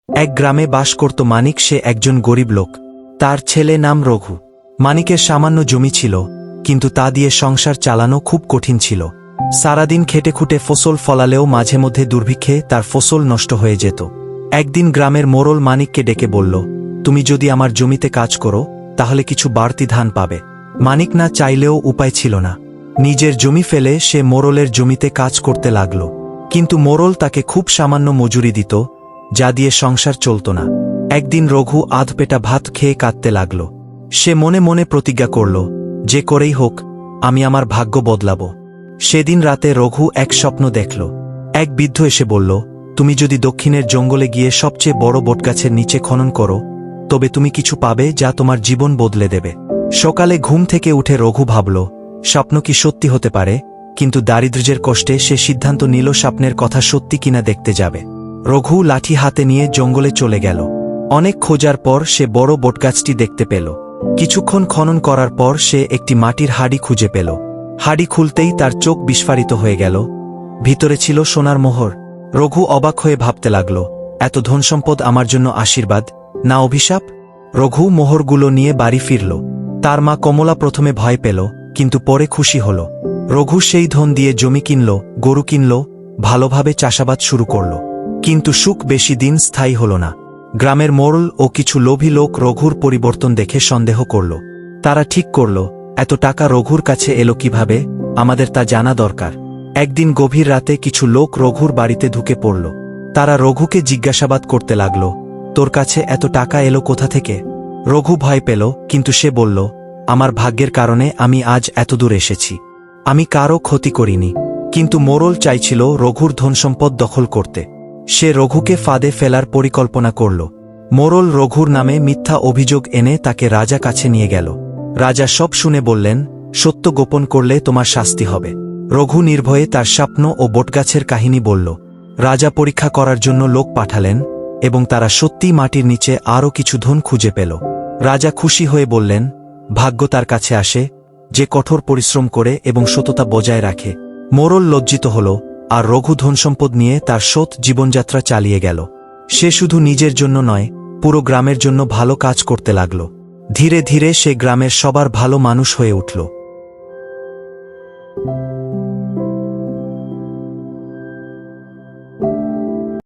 এক গ্রামে বাস করত মানিক। সে একজন গরিব লোক। তার ছেলে নাম রঘু। মানিকের সামান্য জমি ছিল, কিন্তু তা দিয়ে সংসার চালানো খুব কঠিন ছিল। সারাদিন খেটে খুঁটে ফসল ফলালেও মাঝে মধ্যে দুর্ভিক্ষে তার ফসল নষ্ট হয়ে যেত। একদিন গ্রামের মোড়ল মানিককে ডেকে বলল, তুমি যদি আমার জমিতে কাজ করো তাহলে কিছু বাড়তি ধান পাবে। মানিক না চাইলেও উপায় ছিল না। নিজের জমি ফেলে সে মোড়লের জমিতে কাজ করতে লাগল। কিন্তু মোড়ল তাকে খুব সামান্য মজুরি দিত, যা দিয়ে সংসার চলত না। একদিন রঘু আধপেটা ভাত খেয়ে কাঁদতে লাগল। সে মনে মনে প্রতিজ্ঞা করল, যে করেই হোক আমি আমার ভাগ্য বদলাব। সেদিন রাতে রঘু এক স্বপ্ন দেখল। এক বৃদ্ধ এসে বলল, তুমি যদি দক্ষিণের জঙ্গলে গিয়ে সবচেয়ে বড় বটগাছের নিচে খনন করো তবে তুমি কিছু পাবে যা তোমার জীবন বদলে দেবে। সকালে ঘুম থেকে উঠে রঘু ভাবল, স্বপ্ন কি সত্যি হতে পারে? কিন্তু দারিদ্র্যের কষ্টে সে সিদ্ধান্ত নিল স্বপ্নের কথা সত্যি কিনা দেখতে যাবে। রঘু লাঠি হাতে নিয়ে জঙ্গলে চলে গেল। অনেক খোঁজার পর সে বড় বটগাছটি দেখতে পেল। কিছুক্ষণ খনন করার পর সে একটি মাটির হাঁড়ি খুঁজে পেল। হাঁড়ি খুলতেই তার চোখ বিস্ফারিত হয়ে গেল। ভিতরে ছিল সোনার মোহর। রঘু অবাক হয়ে ভাবতে লাগল, এত ধনসম্পদ আমার জন্য আশীর্বাদ না অভিশাপ? রঘু মোহরগুলো নিয়ে বাড়ি ফিরল। তার মা কমলা প্রথমে ভয় পেল, কিন্তু পরে খুশি হল। রঘু সেই ধন দিয়ে জমি কিনল, গরু কিনল, ভালোভাবে চাষাবাদ শুরু করল। কিন্তু সুখ বেশি দিন স্থায়ী হল না। গ্রামের মোড়ল ও কিছু লোভী লোক রঘুর পরিবর্তন দেখে সন্দেহ করল। তারা ঠিক করল, এত টাকা রঘুর কাছে এলো কিভাবে? আমাদের তা জানা দরকার। একদিন গভীর রাতে কিছু লোক রঘুর বাড়িতে ঢুকে পড়ল। তারা রঘুকে জিজ্ঞাসাবাদ করতে লাগল, তোর কাছে এত টাকা এলো কোথা থেকে? রঘু ভয় পেল, কিন্তু সে বলল, আমার ভাগ্যের কারণে আমি আজ এতদূর এসেছি। আমি কারও ক্ষতি করিনি। কিন্তু মোড়ল চাইছিল রঘুর ধনসম্পদ দখল করতে। সে রঘুকে ফাঁদে ফেলার পরিকল্পনা করল। মোড়ল রঘুর নামে মিথ্যা অভিযোগ এনে তাকে রাজা কাছে নিয়ে গেল। রাজা সব শুনে বললেন, সত্য গোপন করলে তোমার শাস্তি হবে। রঘু নির্ভয়ে তার স্বপ্ন ও বটগাছের কাহিনী বলল। রাজা পরীক্ষা করার জন্য লোক পাঠালেন এবং তারা সত্যিই মাটির নিচে আরও কিছু ধন খুঁজে পেল। রাজা খুশি হয়ে বললেন, ভাগ্য তার কাছে আসে যে কঠোর পরিশ্রম করে এবং সততা বজায় রাখে। মোড়ল লজ্জিত হল, আর রঘু ধনসম্পদ নিয়ে তার সৎ জীবনযাত্রা চালিয়ে গেল। সে শুধু নিজের জন্য নয়, পুরো গ্রামের জন্য ভালো কাজ করতে লাগল। ধীরে ধীরে সে গ্রামের সবার ভালো মানুষ হয়ে উঠল।